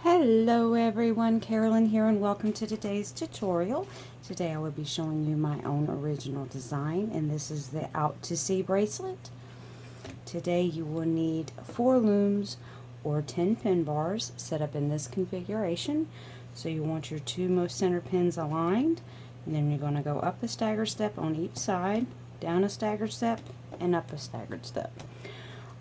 Hello everyone, Carolyn here and welcome to today's tutorial. Today I will be showing you my own original design, and this is the Out to Sea bracelet. Today you will need 4 looms or 10 pin bars set up in this configuration. So you want your 2 most center pins aligned, and then you're going to go up a staggered step on each side, down a staggered step, and up a staggered step.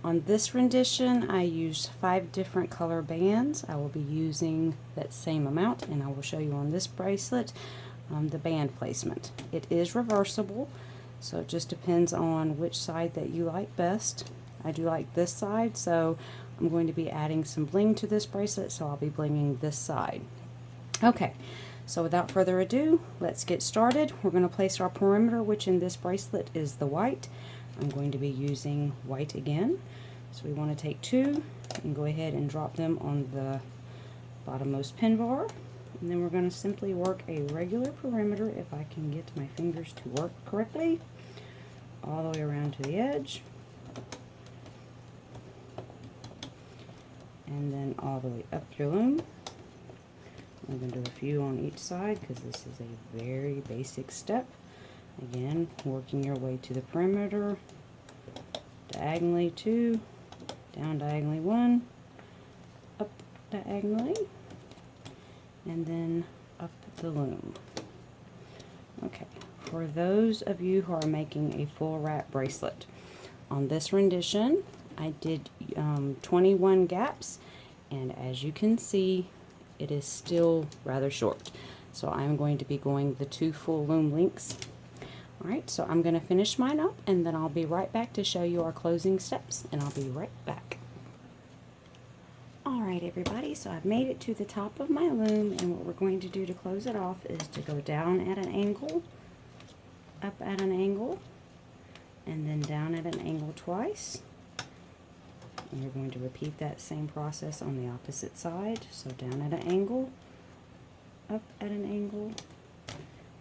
On this rendition, I used 5 different color bands. I will be using that same amount, and I will show you on this bracelet the band placement. It is reversible, so it just depends on which side that you like best. I do like this side, so I'm going to be adding some bling to this bracelet, so I'll be blinging this side. Okay, so without further ado, let's get started. We're going to place our perimeter, which in this bracelet is the white. I'm going to be using white again. So we want to take 2 and go ahead and drop them on the bottommost pin bar. And then we're going to simply work a regular perimeter, if I can get my fingers to work correctly, all the way around to the edge. And then all the way up your loom. I'm going to do a few on each side because this is a very basic step. Again, working your way to the perimeter, diagonally 2, down diagonally 1, up diagonally, and then up the loom. Okay, for those of you who are making a full wrap bracelet, on this rendition I did 21 gaps, and as you can see, it is still rather short. So I'm going to be going the 2 full loom lengths. Alright, so I'm going to finish mine up, and then I'll be right back to show you our closing steps, and I'll be right back. Alright everybody, so I've made it to the top of my loom, and what we're going to do to close it off is to go down at an angle, up at an angle, and then down at an angle twice. And you're going to repeat that same process on the opposite side. So down at an angle, up at an angle,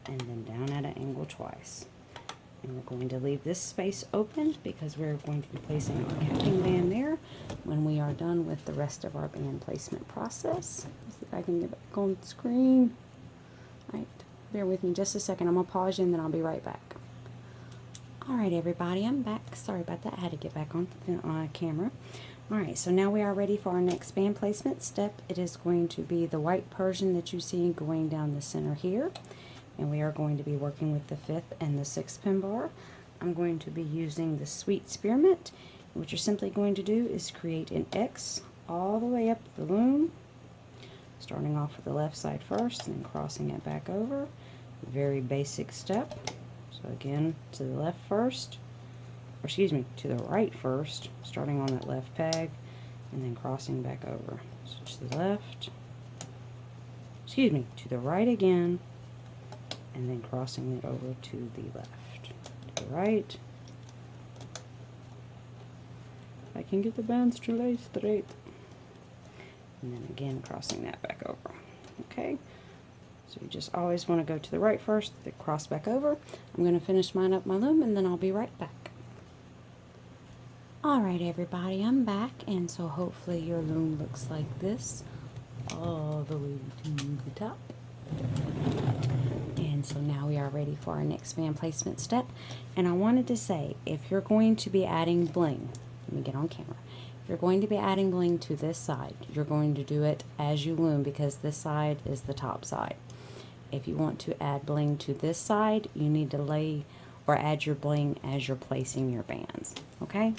and then down at an angle twice. And we're going to leave this space open because we're going to be placing our capping band there when we are done with the rest of our band placement process. Let's see if I can get back on the screen. All right, bear with me just a second. I'm going to pause you and then I'll be right back. Alright everybody, I'm back. Sorry about that, I had to get back on the camera. Alright, so now we are ready for our next band placement step. It is going to be the white Persian that you see going down the center here. And we are going to be working with the 5th and the 6th pin bar. I'm going to be using the Sweet Spearmint. What you're simply going to do is create an X all the way up the loom, starting off with the left side first and then crossing it back over. Very basic step. So again, to the left first, or excuse me, to the right first, starting on that left peg, and then crossing back over. So to the left, excuse me, to the right again, and then crossing it over to the left. To the right. I can get the bands to lay straight. And then again, crossing that back over. Okay? So you just always want to go to the right first, then cross back over. I'm going to finish mine up my loom, and then I'll be right back. Alright everybody, I'm back, and so hopefully your loom looks like this all the way to the top. And so now we are ready for our next band placement step. And I wanted to say, if you're going to be adding bling, let me get on camera. If you're going to be adding bling to this side, you're going to do it as you loom because this side is the top side. If you want to add bling to this side, you need to lay or add your bling as you're placing your bands. Okay?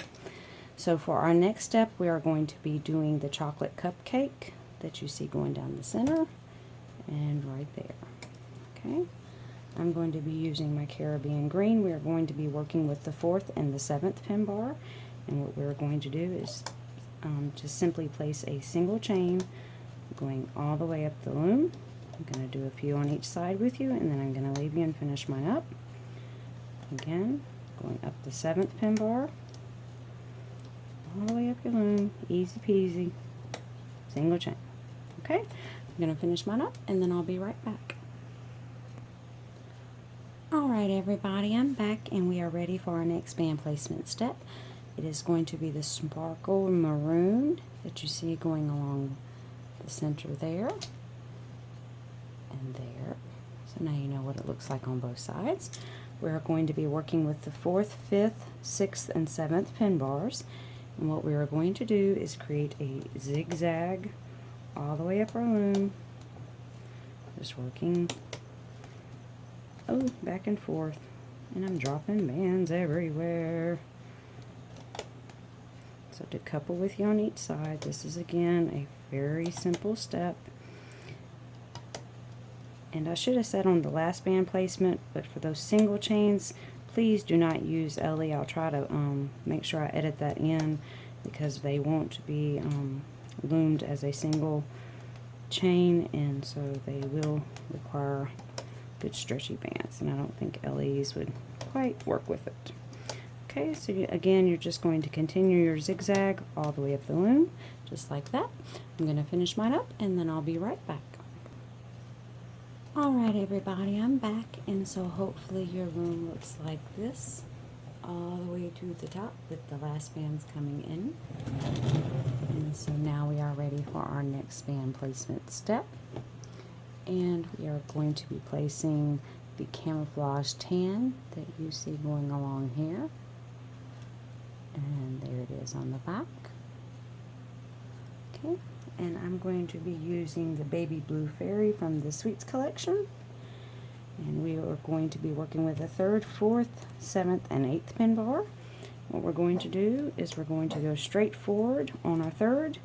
So for our next step, we are going to be doing the chocolate cupcake that you see going down the center and right there. Okay? I'm going to be using my Caribbean green. We are going to be working with the 4th and the 7th pin bar. And what we're going to do is just simply place a single chain going all the way up the loom. I'm going to do a few on each side with you, and then I'm going to leave you and finish mine up. Again, going up the 7th pin bar, all the way up your loom, easy peasy, single chain. Okay, I'm going to finish mine up, and then I'll be right back. Alright everybody, I'm back, and we are ready for our next band placement step. It is going to be the sparkle maroon that you see going along the center there and there. So now you know what it looks like on both sides. We're going to be working with the 4th, 5th, 6th, and 7th pin bars. And what we are going to do is create a zigzag all the way up our loom. Just working, back and forth. And I'm dropping bands everywhere. So to couple with you on each side, this is again a very simple step. And I should have said on the last band placement, but for those single chains, please do not use Ellie. I'll try to make sure I edit that in, because they won't be loomed as a single chain, and so they will require good stretchy bands, and I don't think Ellie's would quite work with it. Okay, so again, you're just going to continue your zigzag all the way up the loom, just like that. I'm going to finish mine up, and then I'll be right back. Alright everybody, I'm back, and so hopefully your loom looks like this all the way to the top with the last bands coming in. And so now we are ready for our next band placement step, and we are going to be placing the camouflage tan that you see going along here, and there it is on the back. Okay, and I'm going to be using the baby blue fairy from the Sweets collection, and we are going to be working with a 3rd, 4th, 7th, and 8th pin bar. What we're going to do is we're going to go straight forward on our 3rd,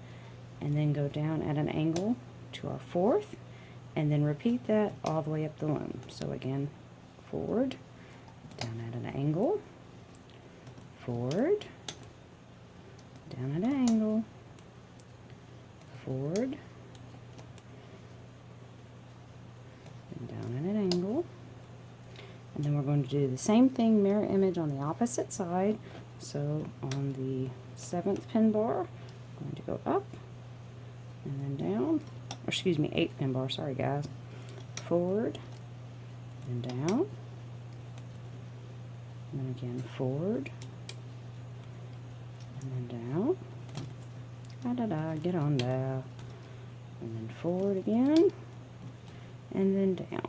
and then go down at an angle to our 4th, and then repeat that all the way up the loom. So again, forward, down at an angle, forward, down at an angle, forward, and down at an angle. And then we're going to do the same thing, mirror image on the opposite side. So on the 7th pin bar, I'm going to go up and then down, or excuse me, 8th pin bar, sorry guys, forward and down, and then again forward and then down, get on there, and then forward again, and then down.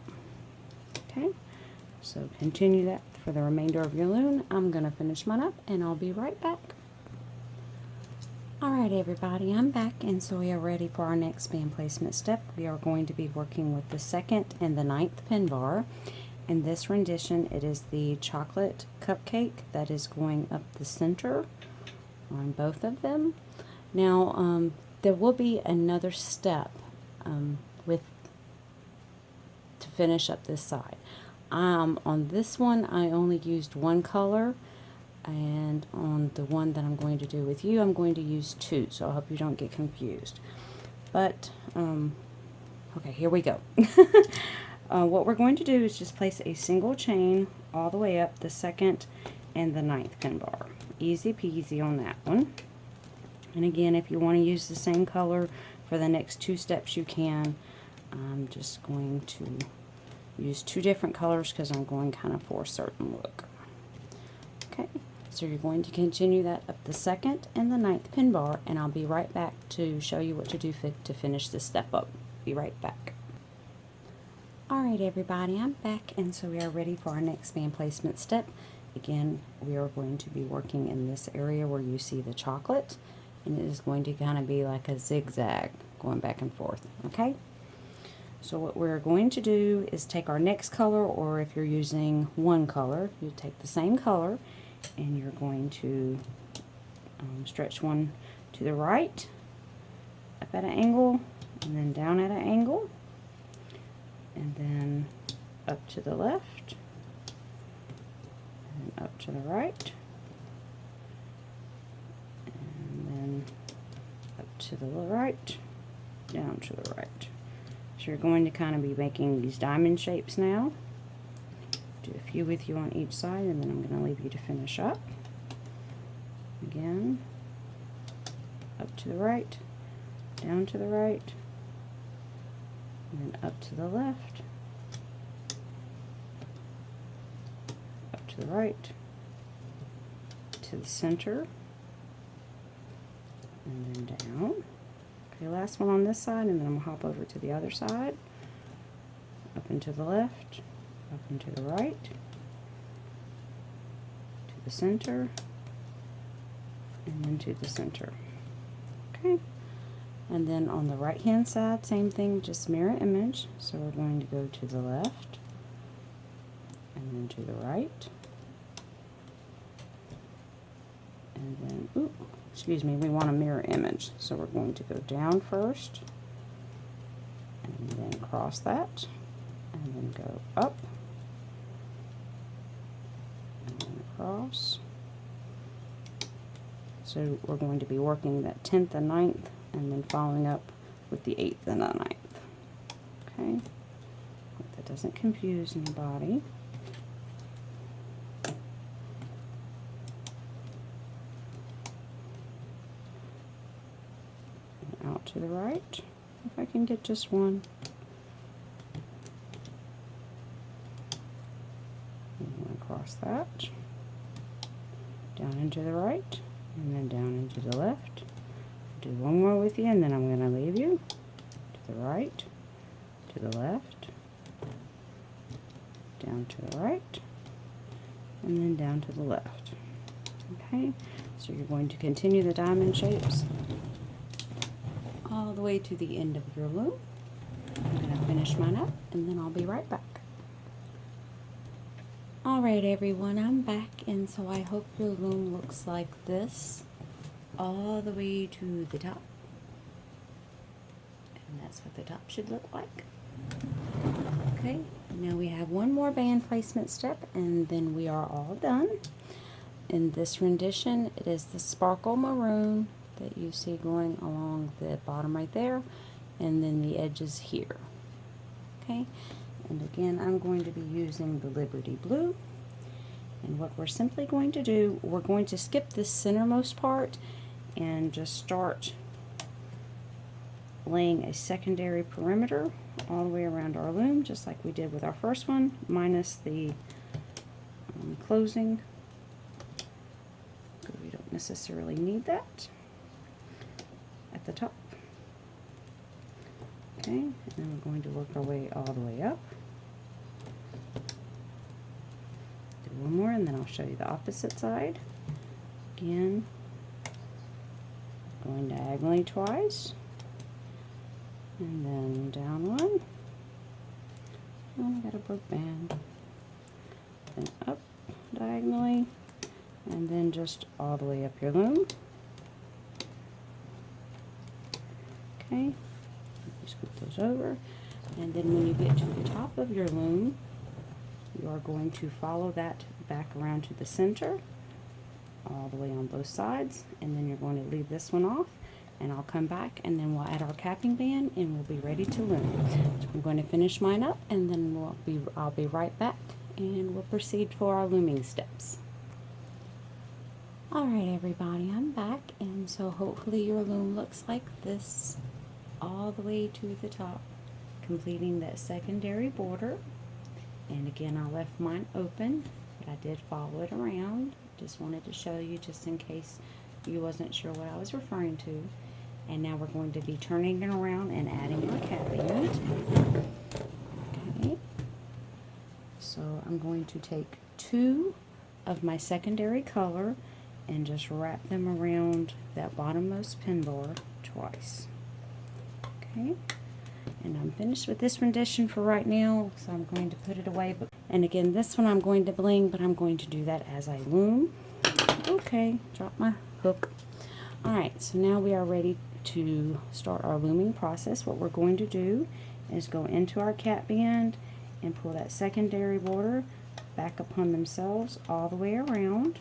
Okay, so continue that for the remainder of your loom. I'm going to finish mine up, and I'll be right back. Alright everybody, I'm back, and so we are ready for our next band placement step. We are going to be working with the 2nd and the 9th pin bar. In this rendition, it is the chocolate cupcake that is going up the center on both of them. Now, there will be another step to finish up this side. On this one, I only used one color, and on the one that I'm going to do with you, I'm going to use 2, so I hope you don't get confused. But, okay, here we go. What we're going to do is just place a single chain all the way up the 2nd and the 9th pin bar. Easy peasy on that one. And again, if you want to use the same color for the next 2 steps, you can. I'm just going to use 2 different colors because I'm going kind of for a certain look. Okay, so you're going to continue that up the 2nd and the 9th pin bar, and I'll be right back to show you what to do to finish this step up. Be right back. Alright everybody, I'm back, and so we are ready for our next band placement step. Again, we are going to be working in this area where you see the chocolate, and it is going to kind of be like a zigzag going back and forth. Okay, so what we're going to do is take our next color, or if you're using one color, you take the same color and you're going to stretch one to the right up at an angle, and then down at an angle, and then up to the left, and up to the right, and then up to the right, down to the right. So you're going to kind of be making these diamond shapes now. Do a few with you on each side, and then I'm going to leave you to finish up. Again, up to the right, down to the right, and then up to the left, up to the right, to the center, and then down. Okay, last one on this side, and then I'm going to hop over to the other side. Up and to the left, up and to the right, to the center, and then to the center. Okay, and then on the right hand side, same thing, just mirror image. So we're going to go to the left, and then to the right, and then, ooh, excuse me, we want a mirror image. So we're going to go down first, and then cross that, and then go up, and then across. So we're going to be working that 10th and 9th, and then following up with the 8th and the 9th. Okay, hope that doesn't confuse anybody. And out to the right, if I can get just one. And across that, down into the right, and then down into the left. Do one more with you, and then I'm going to leave you. To the right, to the left, down to the right, and then down to the left. Okay, so you're going to continue the diamond shapes all the way to the end of your loom. I'm going to finish mine up, and then I'll be right back. Alright everyone, I'm back, and so I hope your loom looks like this all the way to the top. And that's what the top should look like. Okay, now we have one more band placement step, and then we are all done. In this rendition, it is the sparkle maroon that you see going along the bottom right there, and then the edges here. Okay, and again, I'm going to be using the Liberty Blue. And what we're simply going to do, we're going to skip this centermost part and just start laying a secondary perimeter all the way around our loom, just like we did with our first one, minus the closing. We don't necessarily need that at the top. Okay, and then we're going to work our way all the way up. Do one more, and then I'll show you the opposite side. Again, going diagonally twice, and then down one. And I got a broke band. Then up diagonally, and then just all the way up your loom. Okay, scoop those over, and then when you get to the top of your loom, you are going to follow that back around to the center, all the way on both sides, and then you're going to leave this one off, and I'll come back, and then we'll add our capping band, and we'll be ready to loom. So I'm going to finish mine up, and then I'll be right back, and we'll proceed for our looming steps. Alright everybody, I'm back, and so hopefully your loom looks like this all the way to the top, completing that secondary border. And again, I left mine open, but I did follow it around. Just wanted to show you just in case you wasn't sure what I was referring to. And now we're going to be turning it around and adding our cap band. Okay, so I'm going to take 2 of my secondary color and just wrap them around that bottommost pin bar twice. Okay, and I'm finished with this rendition for right now, so I'm going to put it away. And again, this one I'm going to bling, but I'm going to do that as I loom. Okay, drop my hook. Alright, so now we are ready to start our looming process. What we're going to do is go into our cap band and pull that secondary border back upon themselves all the way around.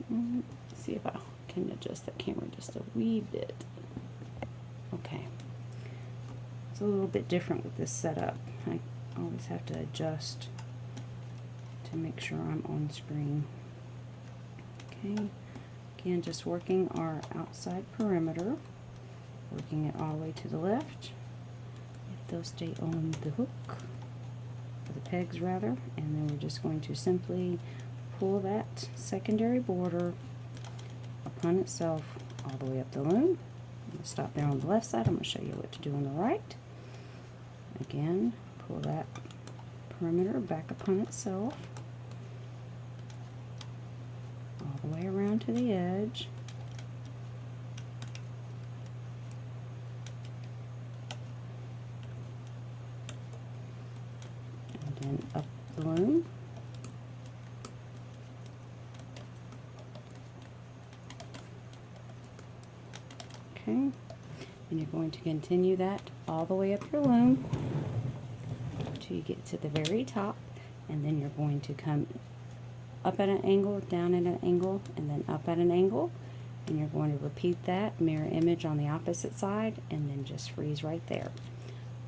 Let's see if I can adjust that camera just a wee bit. Okay, it's a little bit different with this setup. I always have to adjust to make sure I'm on screen. Okay, again, just working our outside perimeter, working it all the way to the left. If they'll stay on the hook, or the pegs rather, and then we're just going to simply pull that secondary border upon itself all the way up the loom. gonna stop there on the left side. I'm going to show you what to do on the right. Again, pull that perimeter back upon itself all the way around to the edge. And then up the loom. Okay, and you're going to continue that all the way up your loom till you get to the very top, and then you're going to come up at an angle, down at an angle, and then up at an angle, and you're going to repeat that mirror image on the opposite side, and then just freeze right there.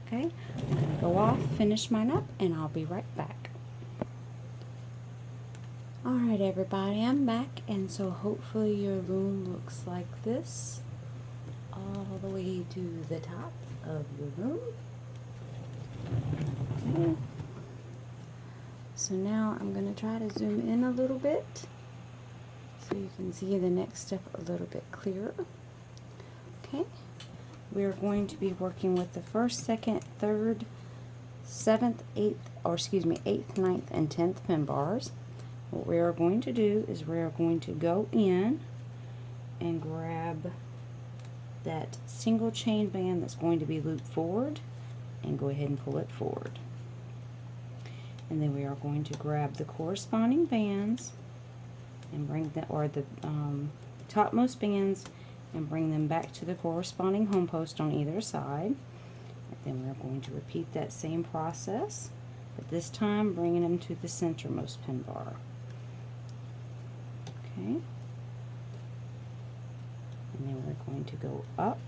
Okay, I'm going to go off, finish mine up, and I'll be right back. Alright everybody, I'm back, and so hopefully your loom looks like this all the way to the top of your loom. Okay. So now I'm going to try to zoom in a little bit so you can see the next step a little bit clearer. Okay, we're going to be working with the 1st, 2nd, 3rd, 7th, 8th, or excuse me, 8th, 9th, and 10th pin bars. What we are going to do is we are going to go in and grab that single chain band that's going to be looped forward and go ahead and pull it forward. And then we are going to grab the corresponding bands and bring the topmost bands and bring them back to the corresponding home post on either side. And then we're going to repeat that same process, but this time bringing them to the centermost pin bar. Okay. And then we're going to go up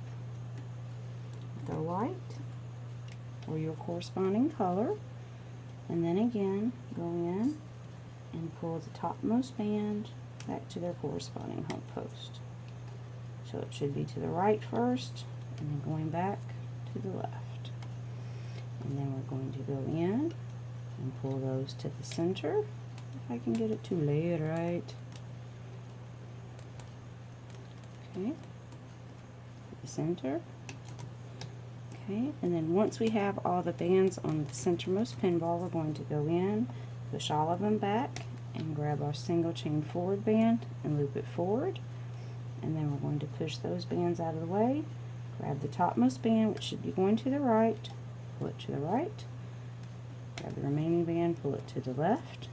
with our white or your corresponding color, and then again go in and pull the topmost band back to their corresponding home post. So it should be to the right first, and then going back to the left. And then we're going to go in and pull those to the center, if I can get it to lay it right. Okay, the center. Okay, and then once we have all the bands on the centermost pin bar, we're going to go in, push all of them back, and grab our single chain forward band and loop it forward. And then we're going to push those bands out of the way, grab the topmost band, which should be going to the right, pull it to the right, grab the remaining band, pull it to the left,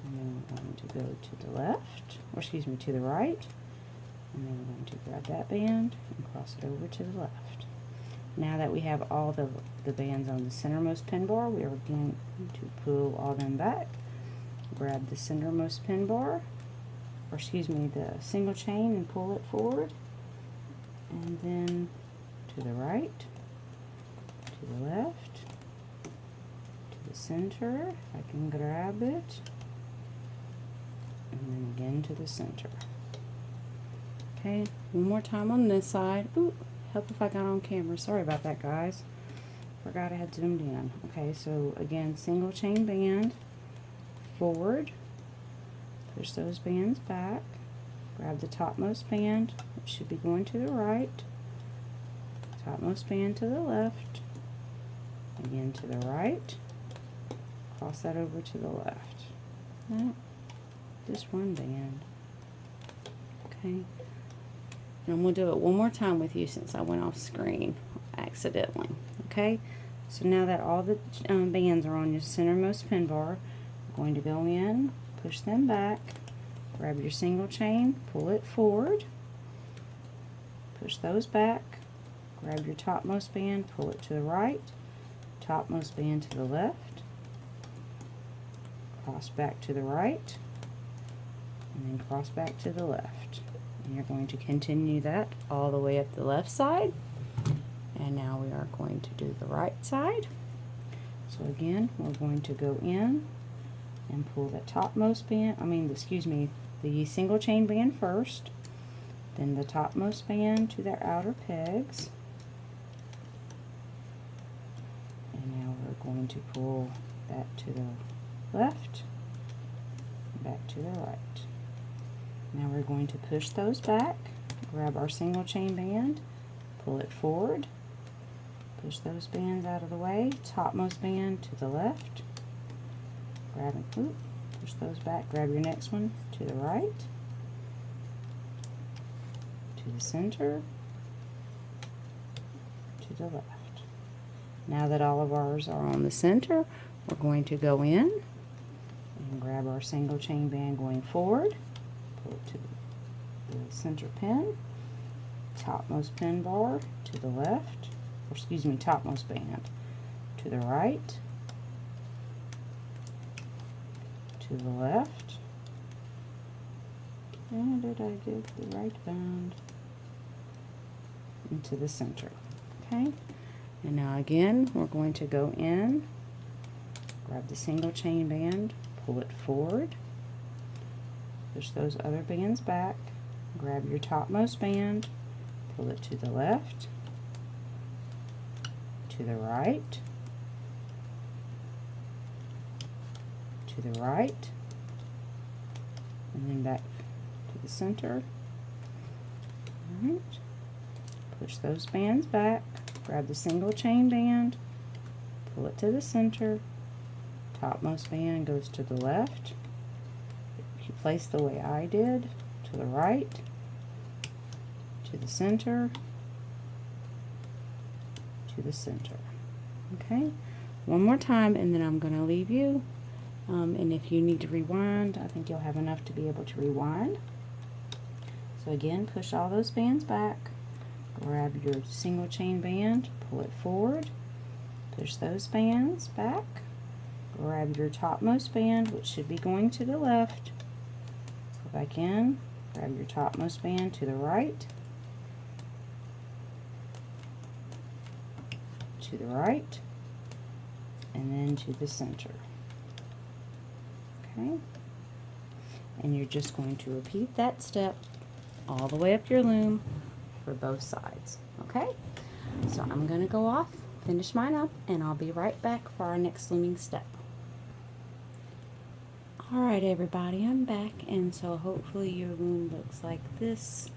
and then we're going to go to the left, or excuse me, to the right. And then we're going to grab that band and cross it over to the left. Now that we have all the bands on the centermost pin bar, we are going to pull all them back, grab the centermost pin bar, or excuse me, the single chain, and pull it forward, and then to the right, to the left, to the center, if I can grab it, and then again to the center. Okay, one more time on this side. Ooh, help if I got on camera. Sorry about that, guys. Forgot I had zoomed in. Okay, so again, single chain band, forward, push those bands back, grab the topmost band, which should be going to the right, topmost band to the left, again to the right, cross that over to the left. No, just one band. Okay. And I'm going to do it one more time with you since I went off screen accidentally. Okay, so now that all the bands are on your centermost pin bar, I'm going to go in, push them back, grab your single chain, pull it forward, push those back, grab your topmost band, pull it to the right, topmost band to the left, cross back to the right, and then cross back to the left. And you're going to continue that all the way up the left side. And now we are going to do the right side. So again, we're going to go in and pull the topmost band, the single chain band first, then the topmost band to their outer pegs. And now we're going to pull that to the left, back to the right. Now we're going to push those back, grab our single chain band, pull it forward, push those bands out of the way, topmost band to the left, grab and push those back, grab your next one to the right, to the center, to the left. Now that all of ours are on the center, we're going to go in and grab our single chain band going forward, pull it to the center pin, topmost pin bar to the left, or excuse me, topmost band to the right, to the left, and did I get the right band, into the center. Okay, and now again we're going to go in, grab the single chain band, pull it forward, push those other bands back, grab your topmost band, pull it to the left, to the right, to the right, and then back to the center. Alright, push those bands back, grab the single chain band, pull it to the center, topmost band goes to the left. If you place the way I did, to the right, to the center, to the center. Okay, one more time and then I'm going to leave you. And if you need to rewind, I think you'll have enough to be able to rewind. So again, push all those bands back, grab your single chain band, pull it forward, push those bands back, grab your topmost band, which should be going to the left, go back in, grab your topmost band to the right, to the right, and then to the center. Okay, and you're just going to repeat that step all the way up your loom for both sides. Okay, so I'm going to go off, finish mine up, and I'll be right back for our next looming step. Alright everybody, I'm back, and so hopefully your loom looks like this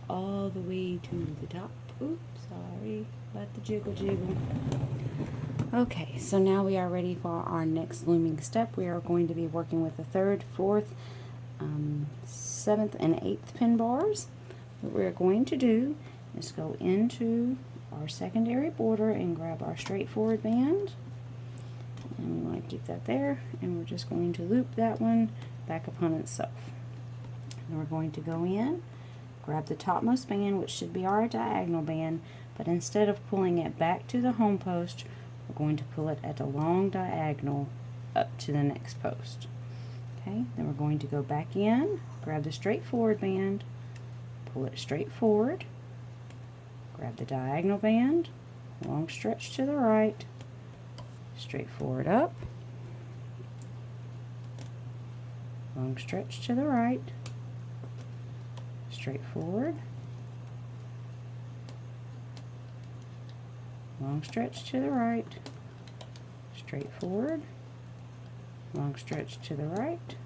all the way to the top. Oops, sorry about the jiggle. Okay, so now we are ready for our next looming step. We are going to be working with the 3rd, 4th, 7th, and 8th pin bars. What we're going to do is go into our secondary border and grab our straightforward band. And we want to keep that there, and we're just going to loop that one back upon itself. And we're going to go in, grab the topmost band, which should be our diagonal band, but instead of pulling it back to the home post, we're going to pull it at a long diagonal up to the next post. Okay, then we're going to go back in, grab the straightforward band, pull it straight forward, grab the diagonal band, long stretch to the right, straight forward up, long stretch to the right, straight forward, long stretch to the right, straight forward, long stretch to the right,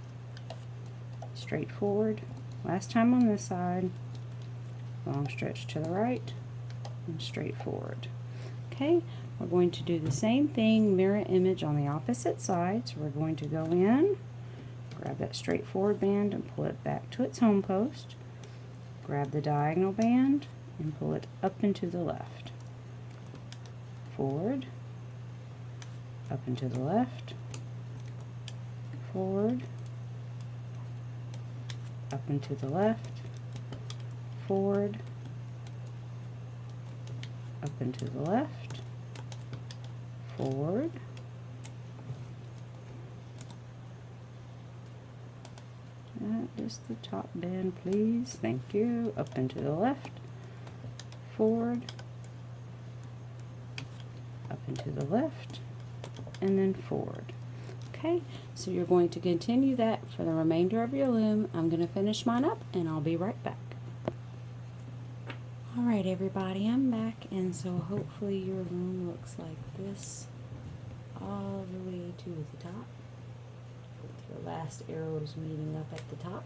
straight forward, last time on this side, long stretch to the right, and straight forward. Okay, we're going to do the same thing, mirror image on the opposite side. So we're going to go in, grab that straightforward band and pull it back to its home post, grab the diagonal band and pull it up and to the left, forward, up and to the left, forward, up and to the left, forward, up and to the left, forward, just the top band please, thank you, up and to the left, forward, up and to the left, and then forward. Okay, so you're going to continue that for the remainder of your loom. I'm going to finish mine up and I'll be right back. Alright everybody, I'm back, and so hopefully your loom looks like this all the way to the top, with your last arrows meeting up at the top.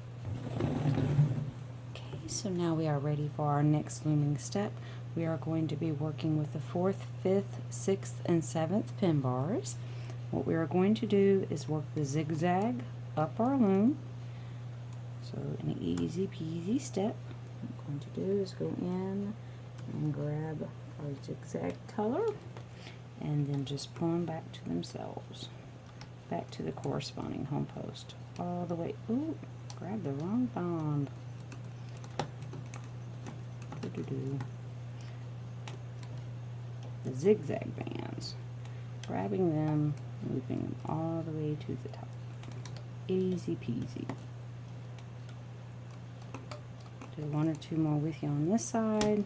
Okay, So now we are ready for our next looming step. We are going to be working with the 4th, 5th, 6th, and 7th pin bars. What we are going to do is work the zigzag up our loom. So an easy peasy step. What I'm going to do is go in and grab our zigzag color and then just pull them back to themselves, back to the corresponding home post, all the way. Ooh, grab the wrong bond. The zigzag bands, grabbing them, looping them all the way to the top. Easy peasy. Do 1 or 2 more with you on this side.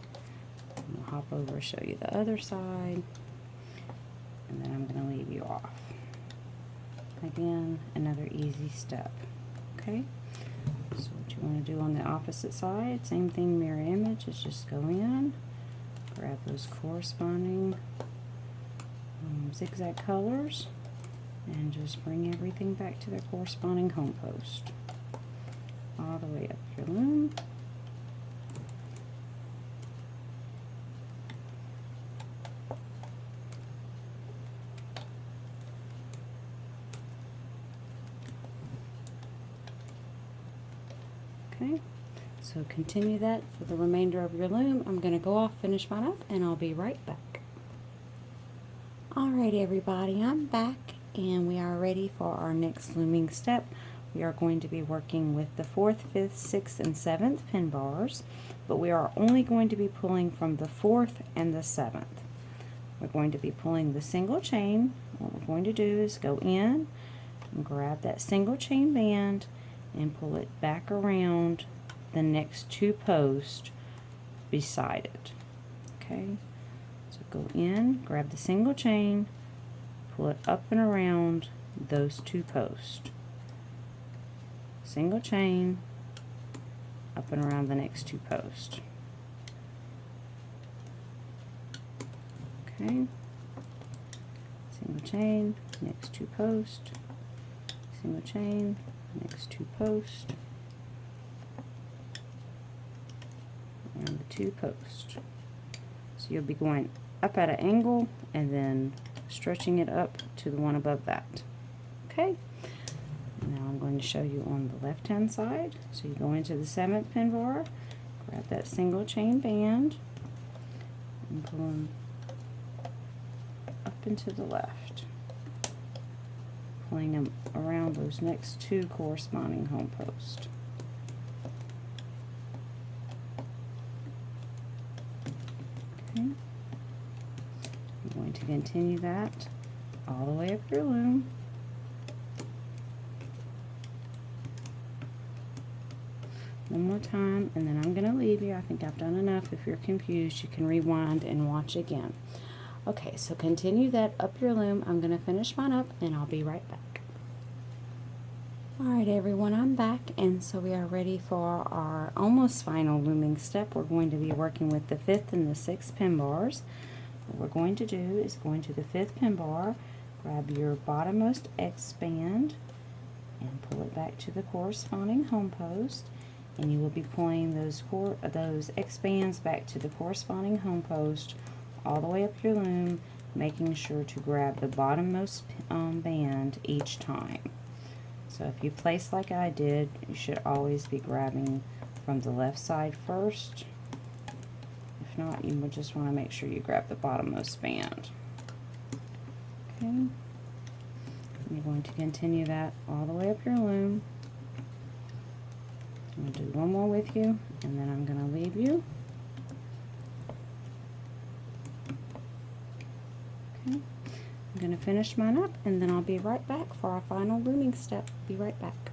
I'll hop over and show you the other side, and then I'm going to leave you off. Again, another easy step. Okay, so what you want to do on the opposite side, same thing, mirror image, is just go in, grab those corresponding zigzag colors, and just bring everything back to their corresponding home post, all the way up your loom. Okay, so continue that for the remainder of your loom. I'm going to go off, finish mine up, and I'll be right back. Alright everybody, I'm back, and we are ready for our next looming step. We are going to be working with the 4th, 5th, 6th, and 7th pin bars, but we are only going to be pulling from the 4th and the 7th. We're going to be pulling the single chain. What we're going to do is go in and grab that single chain band and pull it back around the next 2 posts beside it. Okay, so go in, grab the single chain, pull it up and around those 2 posts. Single chain, up and around the next 2 posts. Okay, single chain, next 2 posts, single chain, next 2 posts, and the 2 posts. So you'll be going up at an angle and then stretching it up to the one above that. Okay, now I'm going to show you on the left hand side. So you go into the 7th pin bar, grab that single chain band, and pull them up and to the left, pulling them around those next 2 corresponding home posts. Okay. I'm going to continue that all the way up your loom. One more time, and then I'm going to leave you. I think I've done enough. If you're confused, you can rewind and watch again. Okay, so continue that up your loom. I'm going to finish mine up, and I'll be right back. Alright everyone, I'm back, and so we are ready for our almost final looming step. We're going to be working with the 5th and the 6th pin bars. What we're going to do is go into the 5th pin bar, grab your bottommost X band, and pull it back to the corresponding home post. And you will be pulling those X bands back to the corresponding home post all the way up your loom, making sure to grab the bottommost band each time. So if you place like I did, you should always be grabbing from the left side first. If not, you would just want to make sure you grab the bottommost band. Okay, and you're going to continue that all the way up your loom. I'm going to do one more with you, and then I'm going to leave you. Okay, I'm going to finish mine up, and then I'll be right back for our final looming step. Be right back.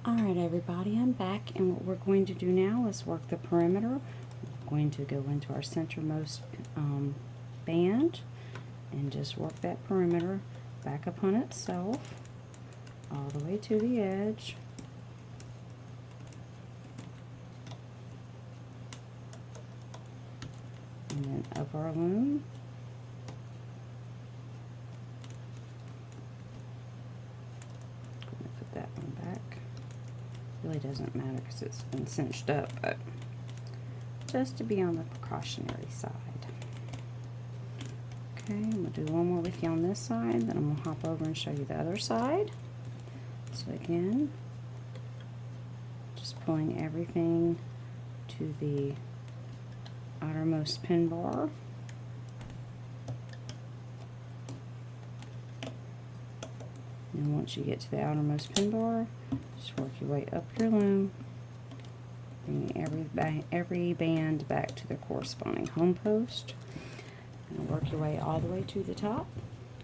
Alright everybody, I'm back, and what we're going to do now is work the perimeter. We're going to go into our centermost band and just work that perimeter back upon itself all the way to the edge. And then up our loom. Put that one back. really doesn't matter because it's been cinched up, but just to be on the precautionary side. Okay, I'm going to do one more with you on this side, then I'm going to hop over and show you the other side. So again, just pulling everything to the outermost pin bar. And once you get to the outermost pin bar, just work your way up your loom, bringing every band back to their corresponding home post. And work your way all the way to the top.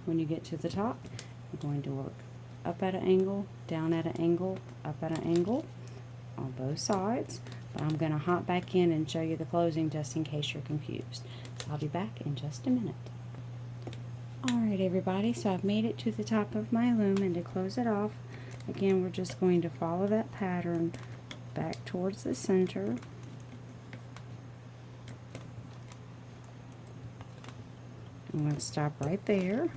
When you get to the top, you're going to work up at an angle, down at an angle, up at an angle on both sides. But I'm going to hop back in and show you the closing just in case you're confused. So I'll be back in just a minute. Alright everybody, so I've made it to the top of my loom, and to close it off, again we're just going to follow that pattern back towards the center. I'm going to stop right there.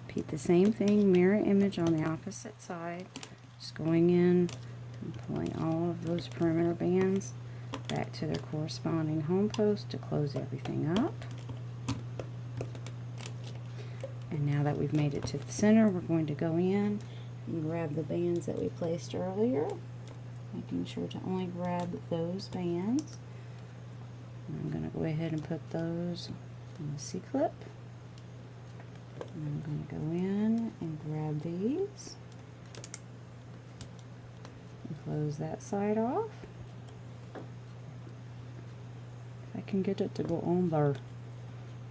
Repeat the same thing, mirror image on the opposite side. Just going in and pulling all of those perimeter bands back to their corresponding home post to close everything up. And now that we've made it to the center, we're going to go in and grab the bands that we placed earlier, making sure to only grab those bands. And I'm going to go ahead and put those on the C-clip. And I'm going to go in and grab these and close that side off. If I can get it to go on there.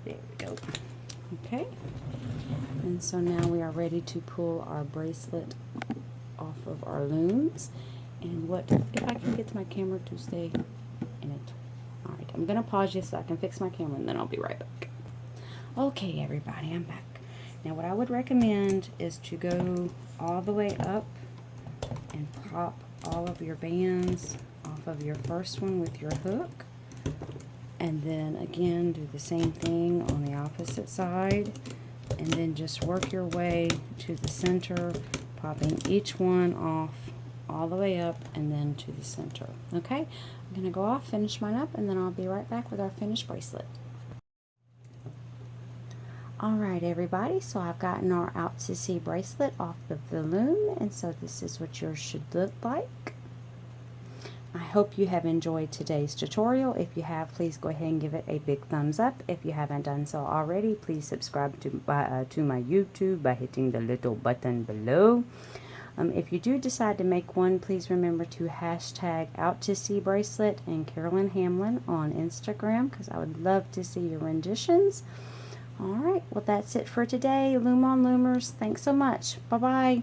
There we go. Okay. And so now we are ready to pull our bracelet off of our looms. And what, if I can get my camera to stay in it. Alright, I'm going to pause you so I can fix my camera, and then I'll be right back. Okay everybody, I'm back. Now what I would recommend is to go all the way up and pop all of your bands off of your first one with your hook. And then again do the same thing on the opposite side. And then just work your way to the center, popping each one off all the way up and then to the center. Okay, I'm going to go off, finish mine up, and then I'll be right back with our finished bracelet. Alright everybody, so I've gotten our Out to Sea bracelet off of the loom, and so this is what yours should look like. I hope you have enjoyed today's tutorial. If you have, please go ahead and give it a big thumbs up. If you haven't done so already, please subscribe to my YouTube by hitting the little button below. If you do decide to make one, please remember to hashtag Out to Sea bracelet and Carolyn Hamlin on Instagram, because I would love to see your renditions. Alright, well that's it for today. Loom on Loomers. Thanks so much. Bye-bye.